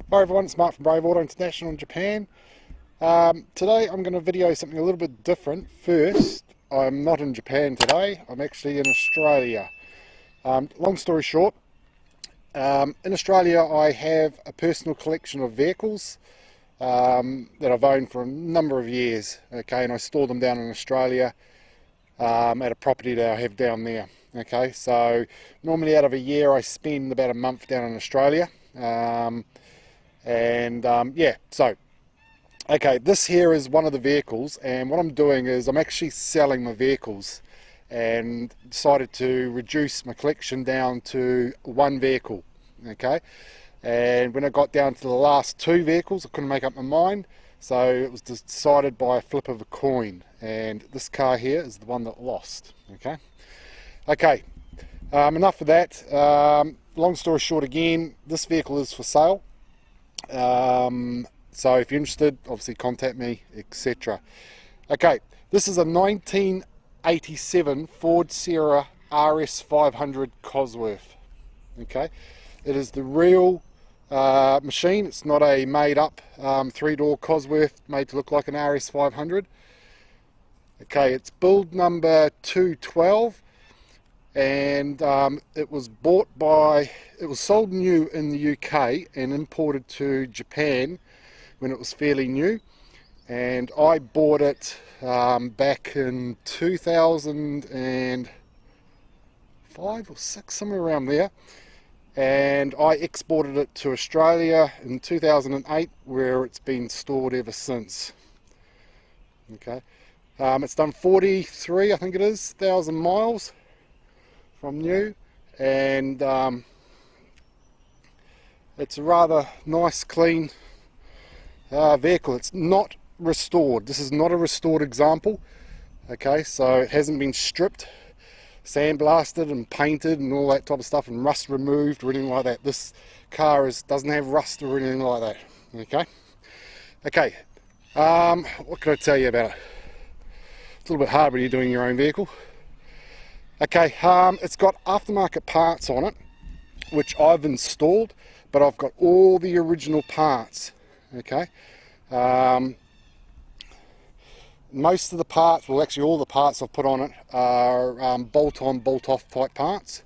Hi everyone, it's Mark from Brave Auto International in Japan. Today I'm going to video something a little bit different. First, I'm not in Japan today, I'm actually in Australia. Long story short, in Australia I have a personal collection of vehicles that I've owned for a number of years, okay, and I store them down in Australia at a property that I have down there. Okay, so normally out of a year I spend about a month down in Australia. Yeah, so okay, this here is one of the vehicles, and what I'm doing is I'm actually selling my vehicles and decided to reduce my collection down to one vehicle. Okay, and when I got down to the last two vehicles I couldn't make up my mind, so it was decided by a flip of a coin, and this car here is the one that lost. Okay, enough of that. Long story short, again, this vehicle is for sale. So if you're interested, obviously contact me, etc. Okay, this is a 1987 Ford Sierra RS500 Cosworth. Okay, it is the real machine. It's not a made-up three-door Cosworth made to look like an RS500. Okay, it's build number 212. And it was sold new in the UK and imported to Japan when it was fairly new, and I bought it back in 2005 or 6, somewhere around there, and I exported it to Australia in 2008, where it's been stored ever since. Okay, it's done 43, I think it is, 1,000 miles from new, and it's a rather nice, clean vehicle. It's not restored. This is not a restored example. Okay, so it hasn't been stripped, sandblasted and painted and all that type of stuff, and rust removed or anything like that. This car doesn't have rust or anything like that. Okay, what can I tell you about it? It's a little bit hard when you're doing your own vehicle. Okay, it's got aftermarket parts on it, which I've installed, but I've got all the original parts. Okay, most of the parts, well actually all the parts I've put on it are bolt-on, bolt-off type parts,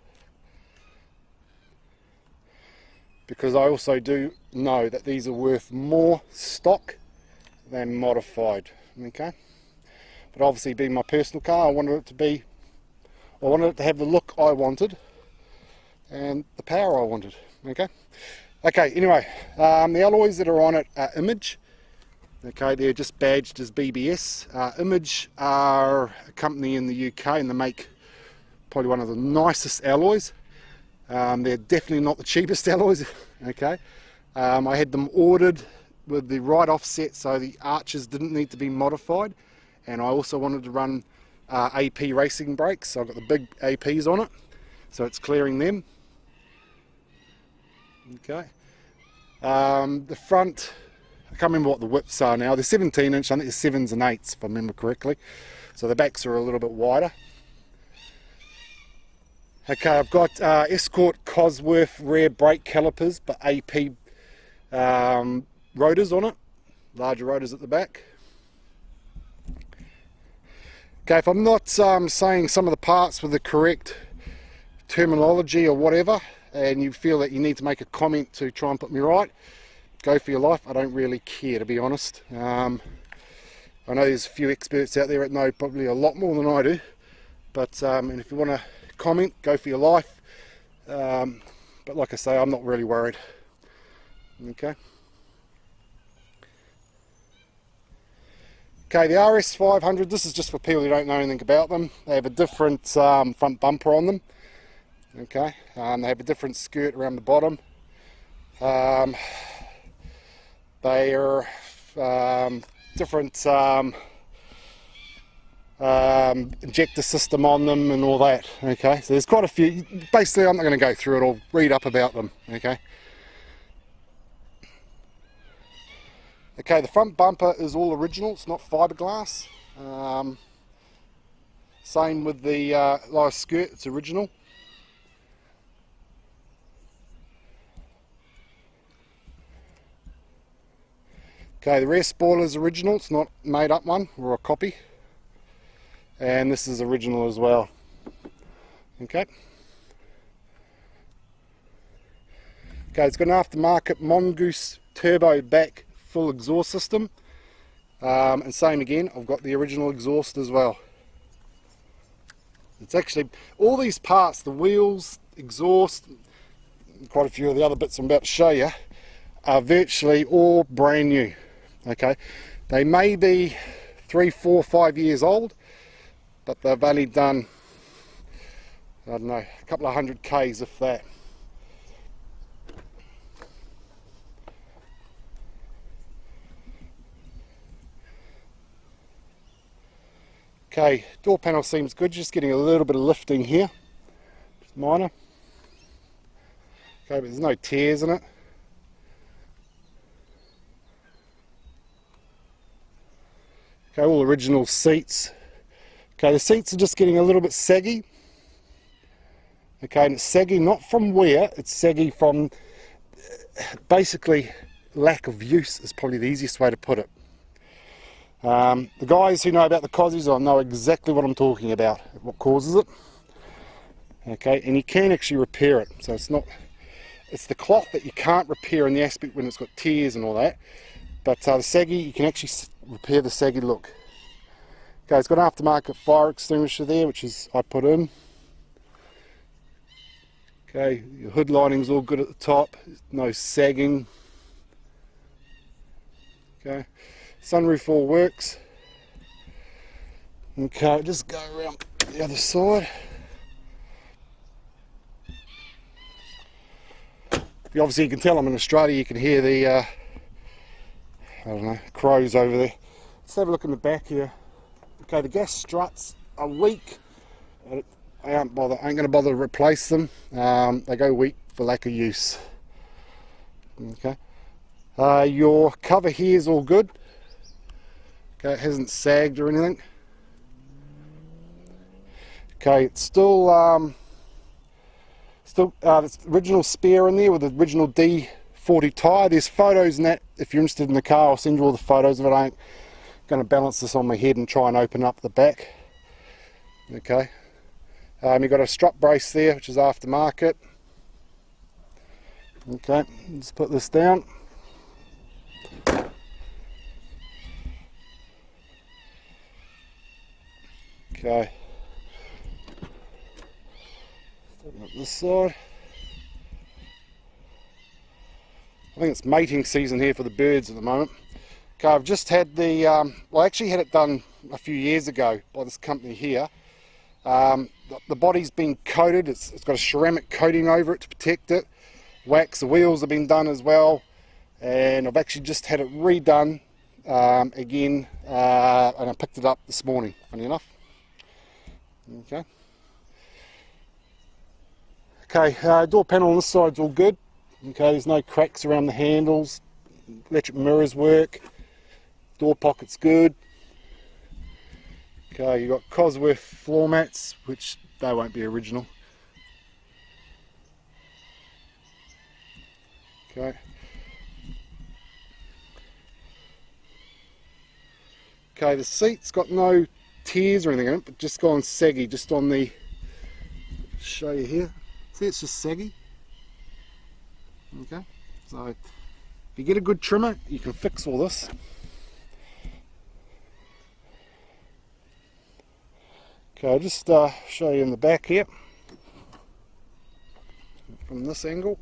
because I also do know that these are worth more stock than modified. Okay, but obviously being my personal car, I wanted it to have the look I wanted and the power I wanted. Okay, anyway, the alloys that are on it are Image. Okay, they're just badged as BBS. Image are a company in the UK, and they make probably one of the nicest alloys. They're definitely not the cheapest alloys. Okay, I had them ordered with the right offset, so the arches didn't need to be modified, and I also wanted to run AP racing brakes, so I've got the big APs on it, so it's clearing them. Okay, the front, I can't remember what the widths are now. They're 17 inch, I think they're 7s and 8s if I remember correctly, so the backs are a little bit wider. Okay, I've got Escort Cosworth rear brake calipers, but AP rotors on it, larger rotors at the back. Okay, if I'm not saying some of the parts with the correct terminology or whatever, and you feel that you need to make a comment to try and put me right, go for your life. I don't really care, to be honest. I know there's a few experts out there that know probably a lot more than I do, but and if you want to comment, go for your life. But like I say, I'm not really worried. Okay. Okay, the RS500, this is just for people who don't know anything about them. They have a different front bumper on them. Okay, they have a different skirt around the bottom. They are different injector system on them and all that. Okay, so there's quite a few. Basically, I'm not going to go through it. I'll read up about them. Okay, the front bumper is all original, it's not fiberglass. Same with the lower skirt, it's original. Okay, the rear spoiler is original, it's not made up one or a copy. And this is original as well. Okay. Okay, it's got an aftermarket Mongoose turbo back full exhaust system. And same again, I've got the original exhaust as well. It's actually, all these parts, the wheels, exhaust, quite a few of the other bits I'm about to show you, are virtually all brand new. Okay, they may be 3, 4, 5 years old, but they've only done, I don't know, a couple of 100 Ks if that. Okay, door panel seems good, just getting a little bit of lifting here, just minor. Okay, but there's no tears in it. Okay, all original seats. Okay, the seats are just getting a little bit saggy. Okay, and it's saggy not from wear, it's saggy from basically lack of use is probably the easiest way to put it. The guys who know about the Cosies will know exactly what I'm talking about, what causes it. Okay, and you can actually repair it, so it's not, it's the cloth that you can't repair in the aspect when it's got tears and all that, but the saggy, you can actually repair the saggy look. Okay, it's got an aftermarket fire extinguisher there, which is I put in. Okay, your hood lining's all good at the top, no sagging. Okay, sunroof all works. Okay, just go around the other side. Obviously you can tell I'm in Australia, you can hear the I don't know, crows over there. Let's have a look in the back here. Okay, the gas struts are weak. I ain't going to bother to replace them. They go weak for lack of use. Okay, your cover here is all good. Okay, it hasn't sagged or anything. Okay, it's still the original spare in there with the original D40 tyre. There's photos in that. If you're interested in the car, I'll send you all the photos of it. I ain't going to balance this on my head and try and open up the back. Okay, you've got a strut brace there, which is aftermarket. Okay, let's put this down. Okay, open up this side. I think it's mating season here for the birds at the moment. Okay, I've just had the, well I actually had it done a few years ago by this company here. The body's been coated, it's got a ceramic coating over it to protect it. Wax, the wheels have been done as well. And I've actually just had it redone again, and I picked it up this morning, funny enough. Okay. Okay, door panel on this side's all good. Okay, there's no cracks around the handles. Electric mirrors work. Door pocket's good. Okay, you've got Cosworth floor mats, which they won't be original. Okay. Okay, the seat's got no tears or anything in it, but just gone saggy, just on the, show you here. See, it's just saggy. Okay, so if you get a good trimmer, you can fix all this. Okay, I'll just show you in the back here, from this angle.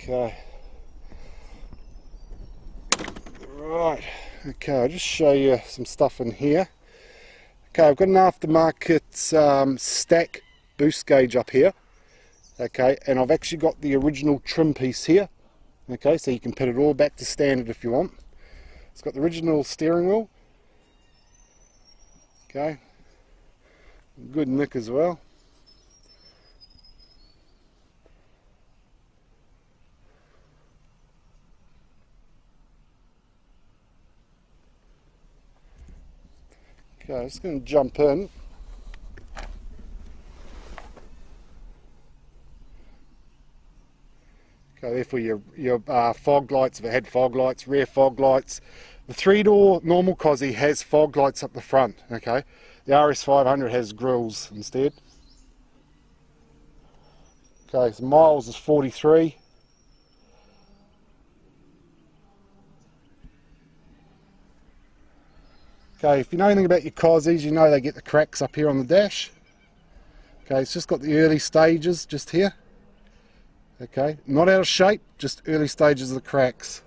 Okay. Right. Okay, I'll just show you some stuff in here. Okay, I've got an aftermarket stack boost gauge up here. Okay, and I've actually got the original trim piece here. Okay, so you can put it all back to standard if you want. It's got the original steering wheel. Okay, good nick as well. Okay, I'm just going to jump in. for your fog lights, if it had fog lights, rear fog lights. The 3-door normal Cosy has fog lights up the front, okay? The RS500 has grills instead. Okay, so miles is 43. Okay, if you know anything about your Cosies, you know they get the cracks up here on the dash. Okay, it's just got the early stages just here. Okay, not out of shape, just early stages of the cracks.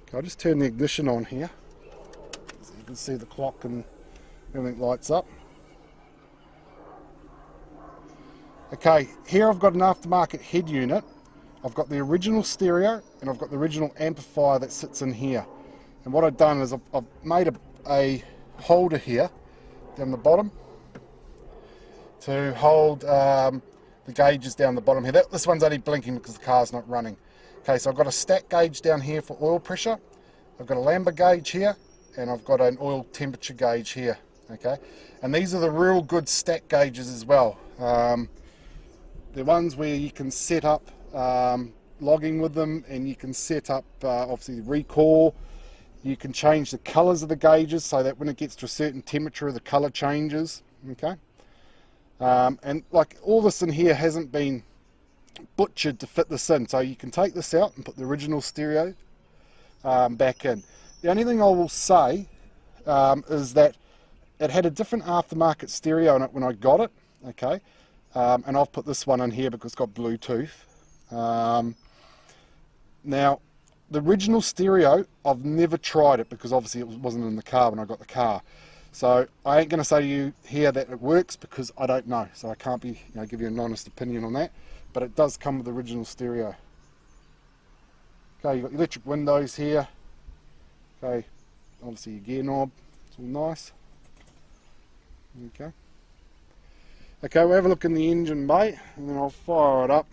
Okay, I'll just turn the ignition on here so you can see the clock and everything lights up. Okay, here I've got an aftermarket head unit. I've got the original stereo and I've got the original amplifier that sits in here. And what I've done is I've made a holder here down the bottom to hold the gauges down the bottom here. This one's only blinking because the car's not running. Okay, so I've got a stack gauge down here for oil pressure. I've got a lambda gauge here, and I've got an oil temperature gauge here. Okay, and these are the real good stack gauges as well. They're ones where you can set up logging with them, and you can set up obviously recall. You can change the colours of the gauges so that when it gets to a certain temperature, the colour changes. Okay. And like all this in here hasn't been butchered to fit this in, so you can take this out and put the original stereo back in. The only thing I will say is that it had a different aftermarket stereo in it when I got it, okay, and I've put this one in here because it's got Bluetooth. Now the original stereo, I've never tried it because obviously it wasn't in the car when I got the car. So I ain't going to say to you here that it works because I don't know. So I can't be, give you an honest opinion on that. But it does come with the original stereo. Okay, you've got electric windows here. Okay, obviously your gear knob. It's all nice. Okay. Okay, we'll have a look in the engine bay and then I'll fire it up.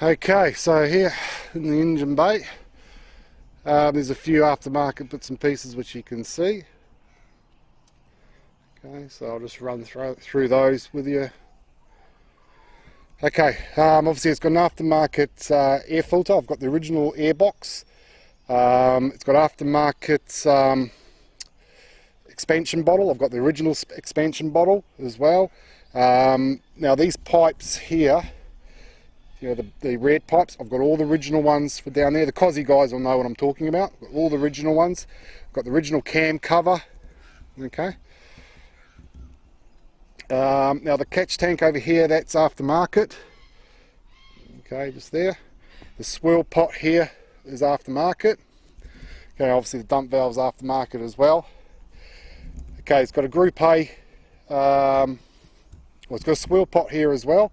Okay, so here in the engine bay, there's a few aftermarket bits and pieces which you can see. Okay, so I'll just run through those with you. Okay, obviously it's got an aftermarket air filter. I've got the original air box. It's got aftermarket expansion bottle. I've got the original expansion bottle as well. Now these pipes here, the red pipes, I've got all the original ones for down there. The Cosy guys will know what I'm talking about. Got all the original ones. I've got the original cam cover. Okay. Now the catch tank over here, that's aftermarket. Okay, just there. The swirl pot here is aftermarket. Okay, obviously the dump valve's aftermarket as well. Okay, it's got a Group A, well, it's got a swirl pot here as well.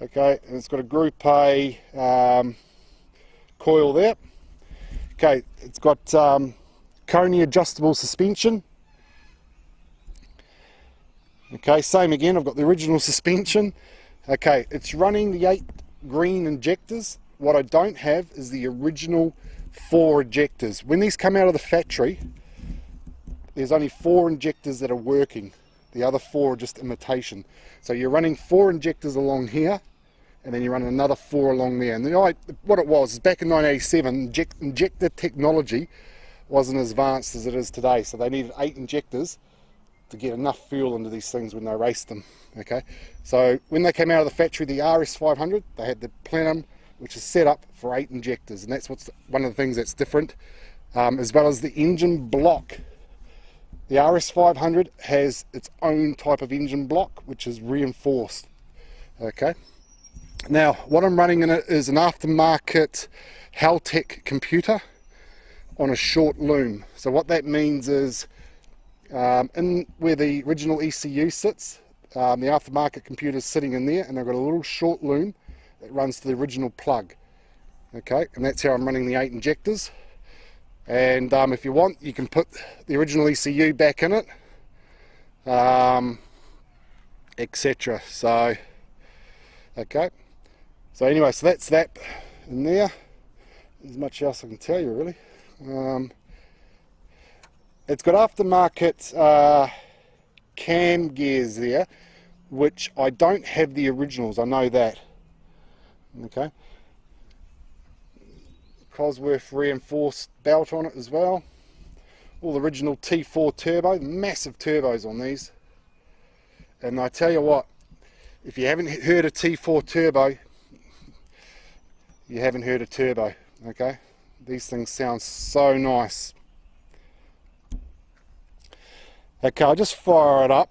Okay, and it's got a Group A coil there. Okay, it's got Coney adjustable suspension. Okay, same again, I've got the original suspension. Okay, it's running the 8 green injectors. What I don't have is the original 4 injectors. When these come out of the factory, there's only 4 injectors that are working. The other 4 are just imitation. So you're running 4 injectors along here, and then you run another 4 along there. And what it was is back in 1987, injector technology wasn't as advanced as it is today. So they needed 8 injectors to get enough fuel into these things when they raced them. Okay, so when they came out of the factory, the RS500, they had the plenum, which is set up for 8 injectors, and that's one of the things that's different, as well as the engine block. The RS500 has its own type of engine block, which is reinforced. Okay, now what I'm running in it is an aftermarket Haltech computer on a short loom. So what that means is, in where the original ECU sits, the aftermarket computer is sitting in there, and they've got a little short loom that runs to the original plug. Okay, and that's how I'm running the 8 injectors. And if you want, you can put the original ECU back in it, etc. So, okay. So anyway, so that's that in there. There's much else I can tell you really. It's got aftermarket cam gears there, which I don't have the originals, I know that. Okay, Cosworth reinforced belt on it as well. All original T4 turbo, massive turbos on these. And I tell you what, if you haven't heard a T4 turbo, you haven't heard a turbo. Okay, these things sound so nice. Okay, I'll just fire it up.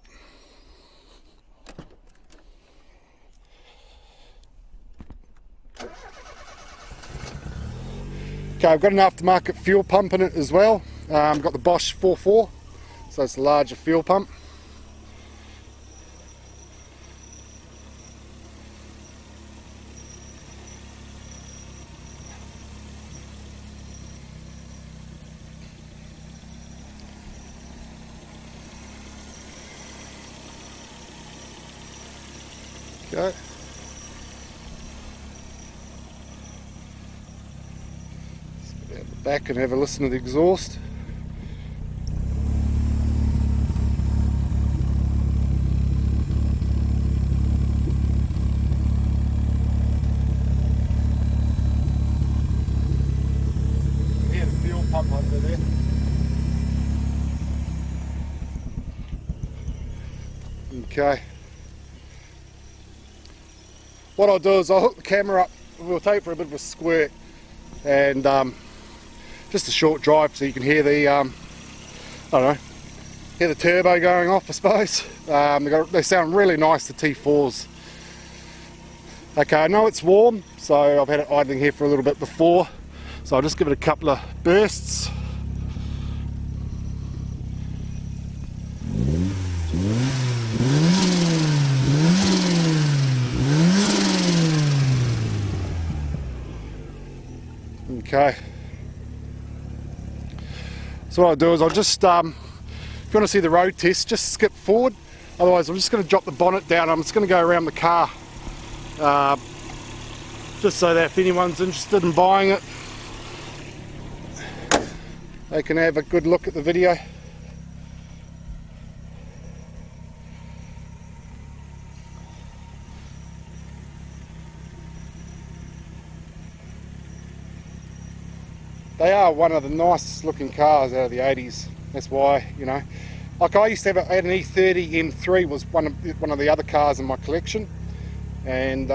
Okay, I've got an aftermarket fuel pump in it as well. Got the Bosch 4.4, so it's a larger fuel pump. Okay. Back and have a listen to the exhaust. Hear the fuel pump over there. Okay. What I'll do is I'll hook the camera up, we'll take for a bit of a squirt, and just a short drive so you can hear the, I don't know, hear the turbo going off, I suppose. They sound really nice, the T4s. Okay, I know it's warm, so I've had it idling here for a little bit before, so I'll just give it a couple of bursts. Okay. So what I'll do is I'll just, if you want to see the road test, just skip forward. Otherwise I'm just going to drop the bonnet down. I'm just going to go around the car. Just so that if anyone's interested in buying it, they can have a good look at the video. They are one of the nicest looking cars out of the 80s. That's why, you know, like I used to have I had an E30 M3, was one of the other cars in my collection, and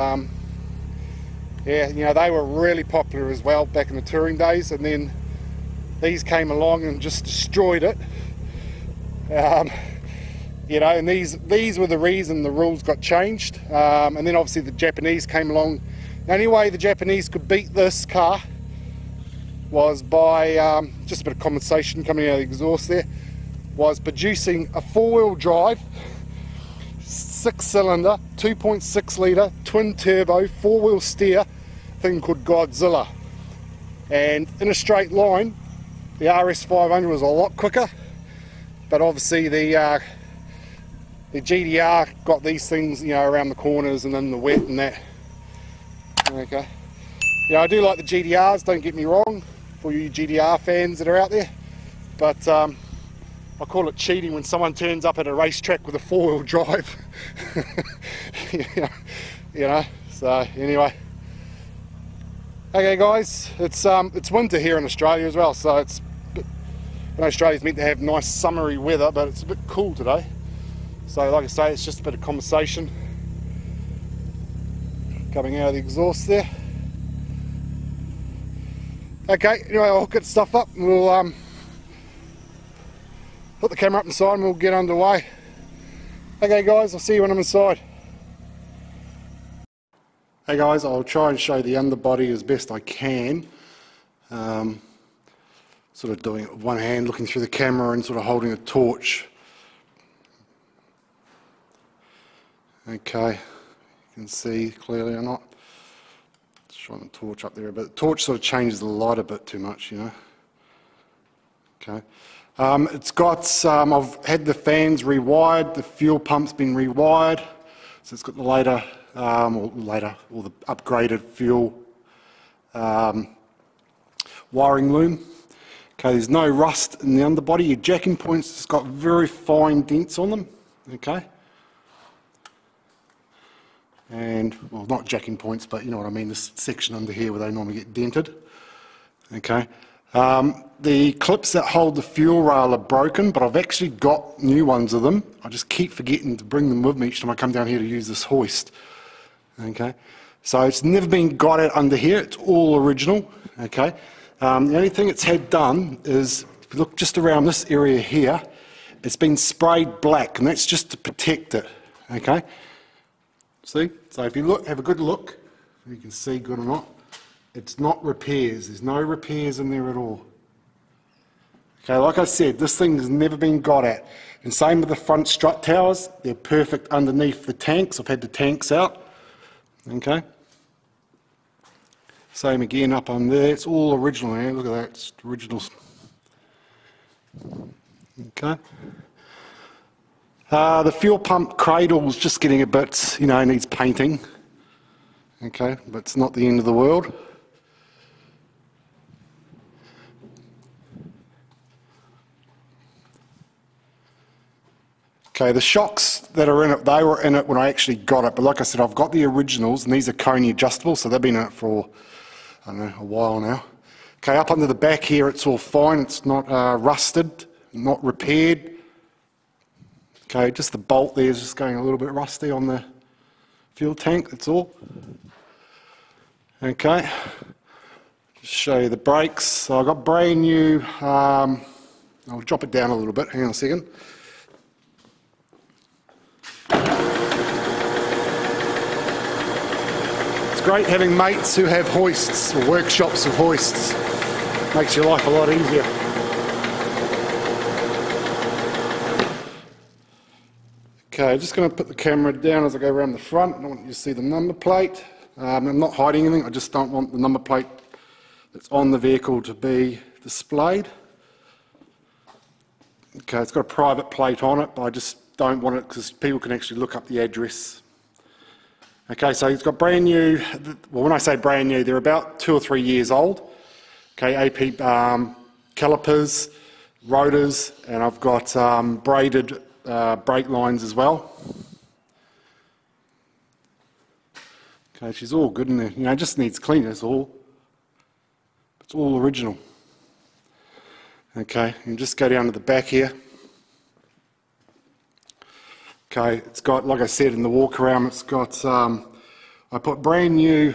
yeah, you know, they were really popular as well back in the touring days, and then these came along and just destroyed it. You know, and these were the reason the rules got changed, and then obviously the Japanese came along. The only way the Japanese could beat this car was by, just a bit of condensation coming out of the exhaust there, was producing a four-wheel drive, 6-cylinder, 2.6 litre, twin turbo, four-wheel steer thing called Godzilla. And in a straight line, the RS500 was a lot quicker, but obviously the GDR got these things, you know, around the corners and in the wet and that. Okay. Yeah, I do like the GDRs, don't get me wrong, for you GDR fans that are out there, but I call it cheating when someone turns up at a racetrack with a four-wheel drive. you know, so anyway. Okay guys, it's winter here in Australia as well, so it's I know Australia's meant to have nice summery weather, but it's a bit cool today. So like I say, it's just a bit of conversation coming out of the exhaust there. Okay, anyway, I'll hook stuff up and we'll put the camera up inside and we'll get underway. Okay guys, I'll see you when I'm inside. Hey guys, I'll try and show the underbody as best I can. Sort of doing it with one hand, looking through the camera and sort of holding a torch. Okay, you can see clearly or not. Trying the torch up there, but the torch sort of changes the light a bit too much, you know. Okay, it's got I've had the fans rewired, the fuel pump's been rewired, so it's got the later or the upgraded fuel wiring loom. Okay, there's no rust in the underbody. Your jacking points just got very fine dents on them. Okay. and, well, not jacking points, but you know what I mean, this section under here where they normally get dented. Okay. The clips that hold the fuel rail are broken, but I've actually got new ones of them. I just keep forgetting to bring them with me each time I come down here to use this hoist. Okay. So it's never been got out under here, it's all original. Okay. The only thing it's had done is, if you look just around this area here, it's been sprayed black, and that's just to protect it. Okay. See? So if you look, have a good look, if you can see good or not, it's not repairs. There's no repairs in there at all. Okay, like I said, this thing has never been got at. And same with the front strut towers. They're perfect underneath the tanks. I've had the tanks out. Okay. Same again up on there. It's all original here. Look at that. It's originals. Okay. The fuel pump cradle's just getting a bit, you know, needs painting. Okay, but it's not the end of the world. Okay, the shocks that are in it, they were in it when I actually got it, but like I said, I've got the originals, and these are Coney adjustable, so they've been in it for, I don't know, a while now. Okay, up under the back here, it's all fine, it's not rusted, not repaired. Okay, just the bolt there is just going a little bit rusty on the fuel tank, that's all. Okay, just show you the brakes. So I got brand new, I'll drop it down a little bit, hang on a second. It's great having mates who have hoists, or workshops of hoists. Makes your life a lot easier. Okay, I'm just going to put the camera down as I go around the front. I don't want you to see the number plate. I'm not hiding anything, I just don't want the number plate that's on the vehicle to be displayed. Okay, it's got a private plate on it, but I just don't want it because people can actually look up the address. Okay, so it's got brand new, well, when I say brand new, they're about 2 or 3 years old. Okay, AP calipers, rotors, and I've got braided brake lines as well. Okay, she's all good in there. You know, it just needs cleaning, that's all. It's all original. Okay, and just go down to the back here. Okay, it's got, like I said, in the walk around, it's got, I put brand new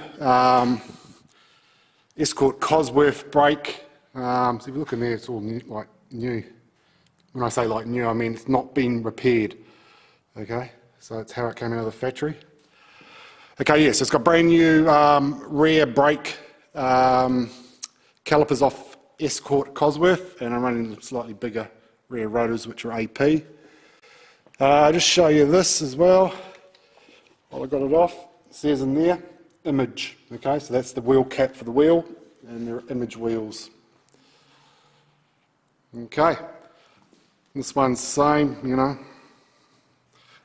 Escort Cosworth brake. So if you look in there, it's all new, like new. When I say like new, I mean it's not been repaired. Okay, so that's how it came out of the factory. Okay, yes, it's got brand new rear brake calipers off Escort Cosworth, and I'm running slightly bigger rear rotors, which are AP. I'll just show you this as well. While I got it off, it says in there, image. Okay, so that's the wheel cap for the wheel, and they're image wheels. Okay, this one's the same, you know.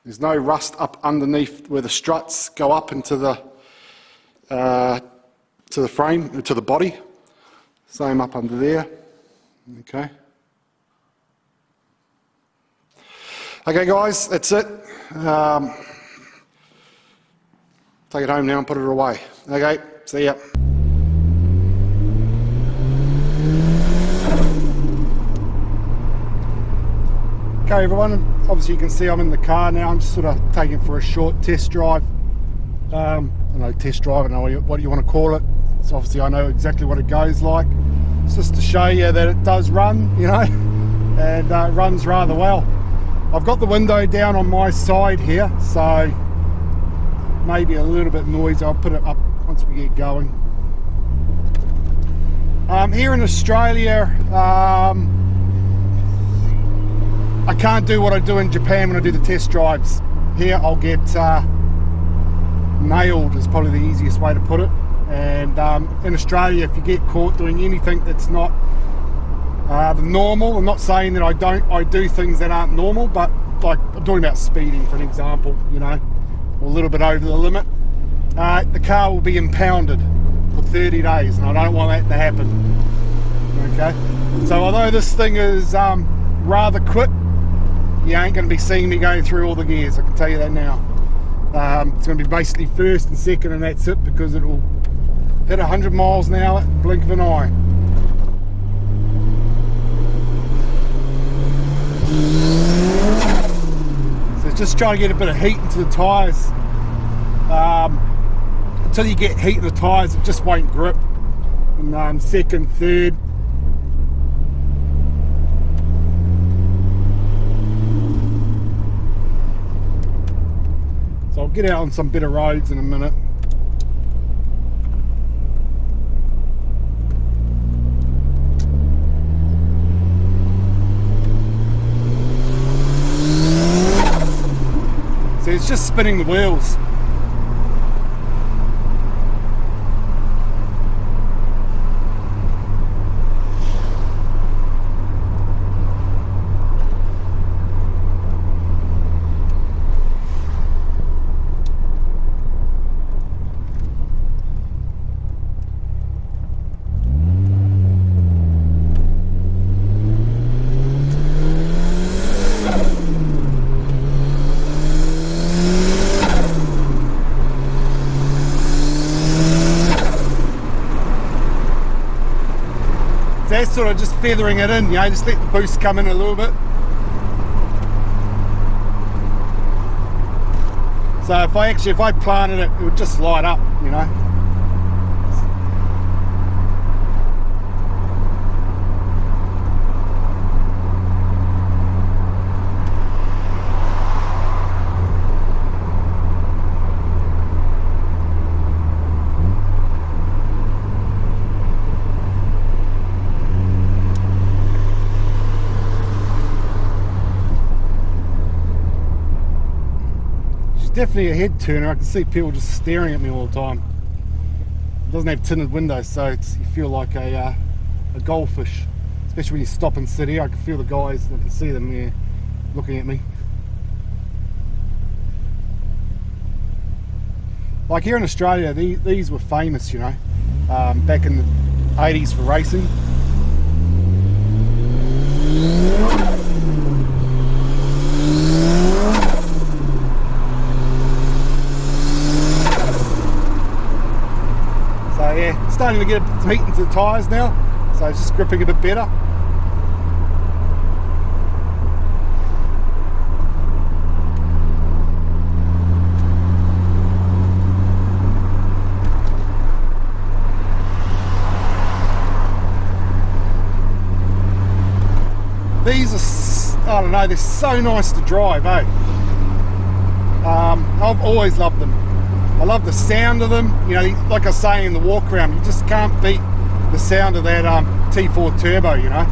There's no rust up underneath where the struts go up into the frame, to the body. Same up under there. Okay. Okay, guys, that's it. Take it home now and put it away. Okay, see ya. Okay, everyone, obviously you can see I'm in the car now. I'm just sort of taking for a short test drive. I don't know, test drive, I don't know what you want to call it. So obviously I know exactly what it goes like. It's just to show you that it does run, you know, and it runs rather well. I've got the window down on my side here, so maybe a little bit noisy. I'll put it up once we get going. Here in Australia, I can't do what I do in Japan when I do the test drives. Here I'll get nailed, is probably the easiest way to put it. And in Australia, if you get caught doing anything that's not the normal, I'm not saying that I do things that aren't normal, but like I'm talking about speeding for an example, you know, or a little bit over the limit, the car will be impounded for 30 days, and I don't want that to happen. Okay, so although this thing is rather quick, you ain't going to be seeing me going through all the gears, I can tell you that now. It's going to be basically first and second, and that's it, because it'll hit 100 miles an hour, blink of an eye. So just trying to get a bit of heat into the tyres. Until you get heat in the tyres, it just won't grip. And second, third. So I'll get out on some better roads in a minute. So it's just spinning the wheels. That's sort of just feathering it in, you know, just let the boost come in a little bit. So if I planted it, it would just light up, you know. Definitely a head turner. I can see people just staring at me all the time. It doesn't have tinted windows, so you feel like a goldfish, especially when you stop and sit here. I can feel the guys, I can see them there looking at me. Like here in Australia, these were famous, you know, back in the 80s for racing. Yeah, starting to get some heat into the tyres now, so it's just gripping a bit better. These are, I don't know, they're so nice to drive, eh? I've always loved them. I love the sound of them, you know, like I say in the walk around, you just can't beat the sound of that T4 turbo, you know.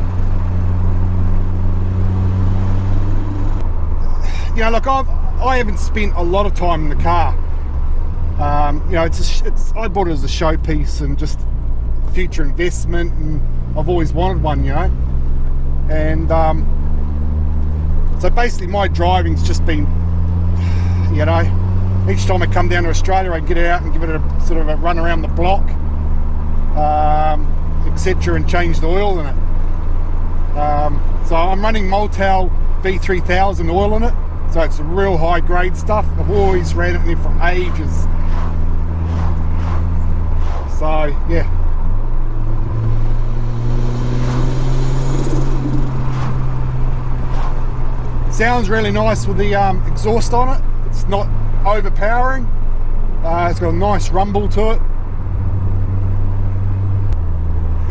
You know, look, I haven't spent a lot of time in the car. You know, I bought it as a showpiece and just future investment, and I've always wanted one, you know. And so basically my driving's just been, you know, each time I come down to Australia, I get out and give it a sort of a run around the block, etc., and change the oil in it. So I'm running Multal V3000 oil in it, so it's real high grade stuff. I've always ran it in there for ages. So yeah. Sounds really nice with the exhaust on it. It's not overpowering. It's got a nice rumble to it.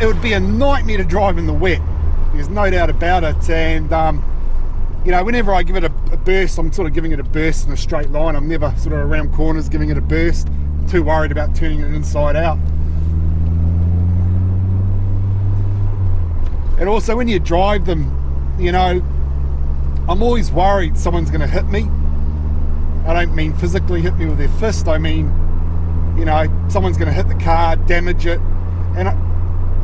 It would be a nightmare to drive in the wet, there's no doubt about it. And you know, whenever I give it a burst, I'm sort of giving it a burst in a straight line. I'm never sort of around corners giving it a burst. I'm too worried about turning it inside out. And also when you drive them, you know, I'm always worried someone's going to hit me. I don't mean physically hit me with their fist, I mean, you know, someone's going to hit the car, damage it. And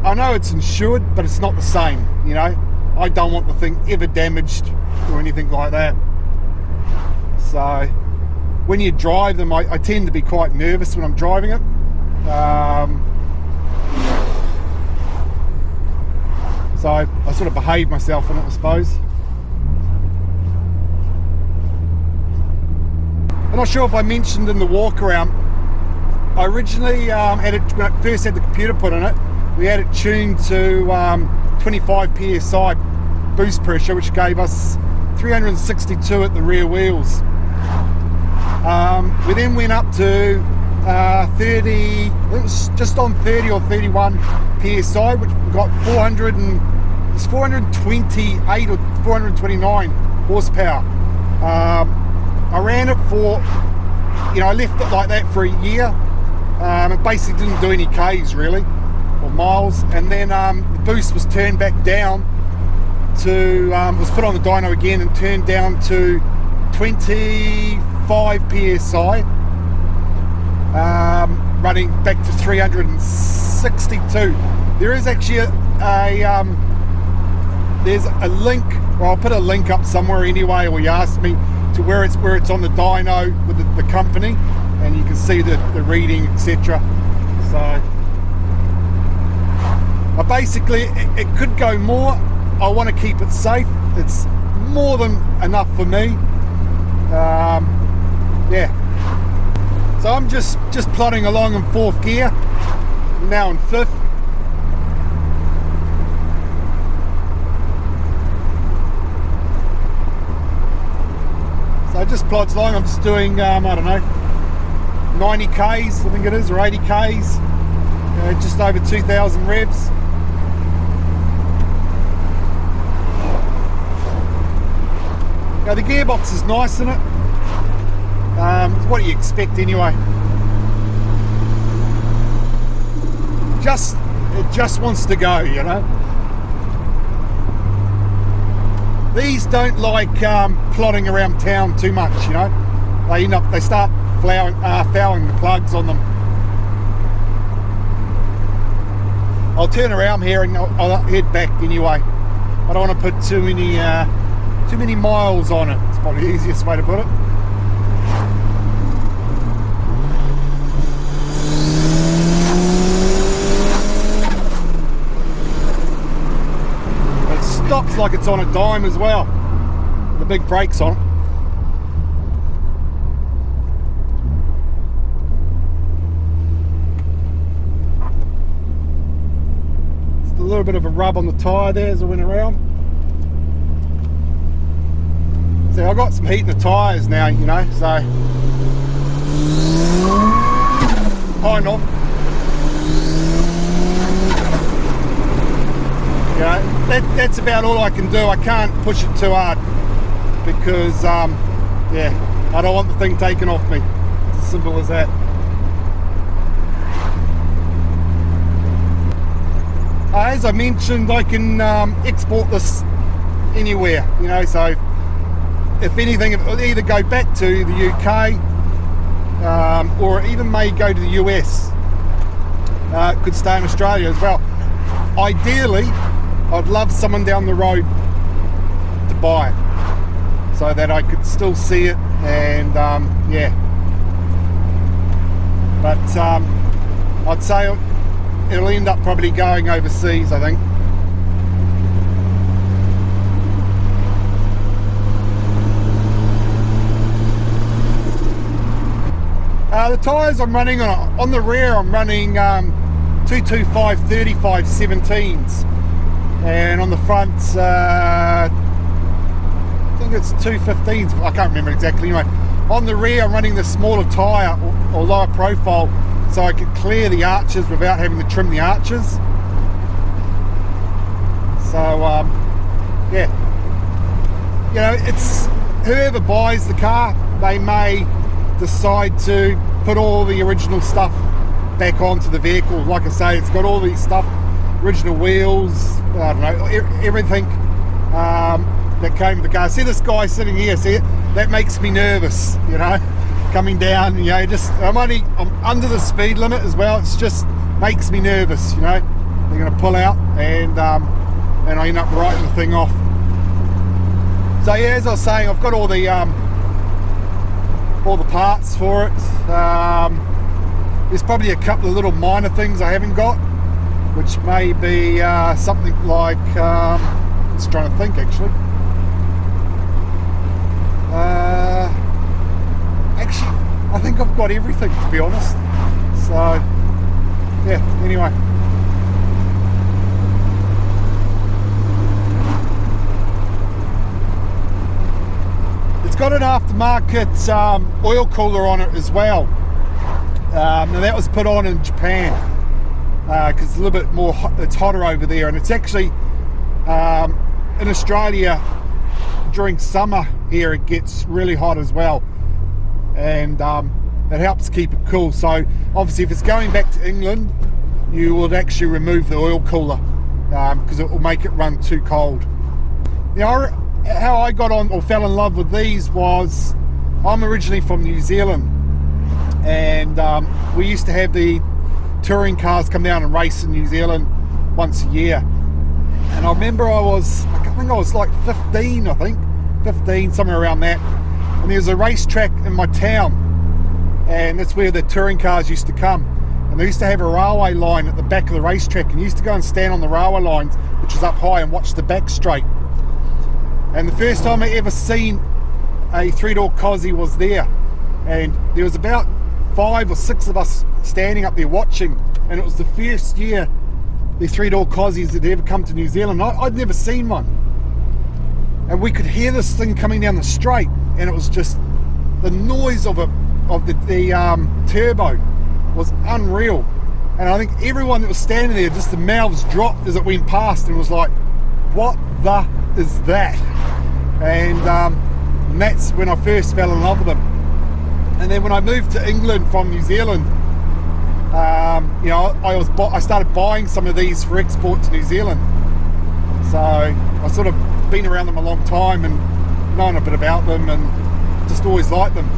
I know it's insured, but it's not the same, you know. I don't want the thing ever damaged or anything like that. So when you drive them, I tend to be quite nervous when I'm driving it. So I sort of behave myself in it, I suppose. And not sure if I mentioned in the walk around, I originally had it, when I first had the computer put in it, we had it tuned to 25 psi boost pressure, which gave us 362 at the rear wheels. We then went up to 30, it was just on 30 or 31 psi, which got 428 or 429 horsepower. I ran it for, I left it like that for a year. It basically didn't do any Ks really, or miles, and then the boost was turned back down to, was put on the dyno again and turned down to 25 psi, running back to 362. There is actually there's a link, or I'll put a link up somewhere anyway, or you asked me, to where it's on the dyno with the company, and you can see the reading, etc. So I basically, it could go more. I want to keep it safe. It's more than enough for me. Yeah. So I'm just plodding along in 4th gear, now in 5th. So it just plods along. I'm just doing, I don't know, 90 Ks, I think it is, or 80 Ks, just over 2,000 revs. Now the gearbox is nice in it. It's what you expect anyway. It just wants to go, These don't like plodding around town too much, They start fouling the plugs on them. I'll turn around here and I'll head back anyway. I don't want to put too many miles on it. It's probably the easiest way to put it. It stops like it's on a dime as well. The big brakes on it. Just a little bit of a rub on the tyre there as I went around. So I've got some heat in the tyres now, so kind of. That's about all I can do. I can't push it too hard because, yeah, I don't want the thing taken off me. It's as simple as that. As I mentioned, I can export this anywhere, so if anything, it'll either go back to the UK or even may go to the US. It could stay in Australia as well. Ideally, I'd love someone down the road to buy it so that I could still see it, and yeah. But I'd say it'll end up probably going overseas, I think. The tyres I'm running on the rear, I'm running 225 35 17s, and on the front I think it's 215s, I can't remember exactly. Anyway, on the rear I'm running the smaller tyre or lower profile, so I could clear the arches without having to trim the arches. So yeah, it's whoever buys the car, they may decide to put all the original stuff back onto the vehicle. Like I say, it's got all these stuff, original wheels, I don't know, everything that came with the car. See this guy sitting here, see it? That makes me nervous, coming down, I'm under the speed limit as well. It's just makes me nervous, they're going to pull out and I end up writing the thing off. So yeah, as I was saying, I've got all the parts for it. There's probably a couple of little minor things I haven't got, which may be something like, I'm just trying to think actually. Actually, I think I've got everything, to be honest. So yeah, anyway. It's got an aftermarket oil cooler on it as well. Now that was put on in Japan because it's a little bit more it's hotter over there, and it's actually in Australia during summer here it gets really hot as well, and it helps keep it cool. So obviously if it's going back to England, you would actually remove the oil cooler because it will make it run too cold. Now, how I got on or fell in love with these was, I'm originally from New Zealand, and we used to have the touring cars come down and race in New Zealand once a year. And I remember I think I was like 15, somewhere around that, and there was a racetrack in my town, and that's where the touring cars used to come. And they used to have a railway line at the back of the racetrack, and you used to go and stand on the railway lines, which was up high, and watch the back straight. And the first time I ever seen a three-door Cosy was there, and there was about 5 or 6 of us standing up there watching, and it was the first year the three-door Cosies had ever come to New Zealand. I'd never seen one, and we could hear this thing coming down the straight, and it was just the noise of it, of the turbo was unreal. And I think everyone that was standing there, just the mouths dropped as it went past, and was like, what the is that? And that's when I first fell in love with them. And then when I moved to England from New Zealand, you know, I started buying some of these for export to New Zealand. So I've sort of been around them a long time and known a bit about them, and just always liked them.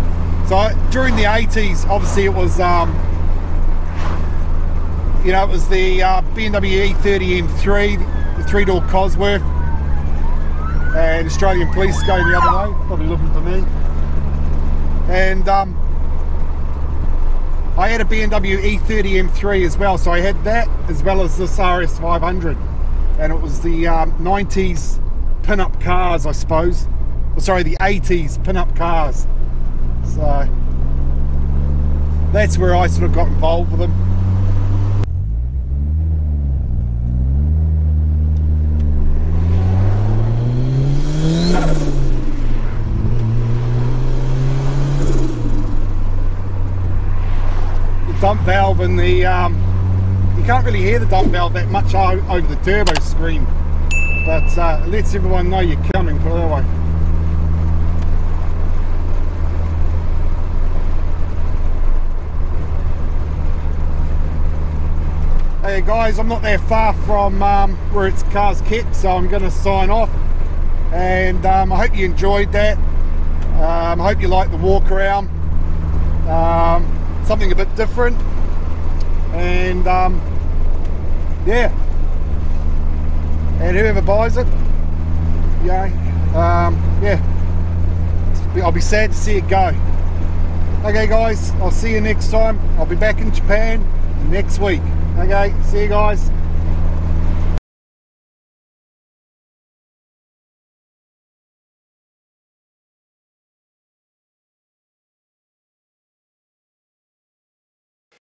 So during the 80s, obviously it was, you know, it was the BMW E30 M3, the three-door Cosworth, and Australian police going the other way, probably looking for me. And I had a BMW E30 M3 as well, so I had that as well as this RS500, and it was the 90s pin-up cars, I suppose. Well, sorry, the 80s pin-up cars. So that's where I sort of got involved with them. The dump valve and the you can't really hear the dump valve that much over the turbo screen, but it lets everyone know you're coming, put it that way. Hey guys, I'm not that far from where it's cars kept, so I'm going to sign off, and I hope you enjoyed that. I hope you liked the walk around, something a bit different, and yeah, and whoever buys it, yeah, I'll be sad to see it go. Okay guys, I'll see you next time. I'll be back in Japan next week. Okay, see you guys.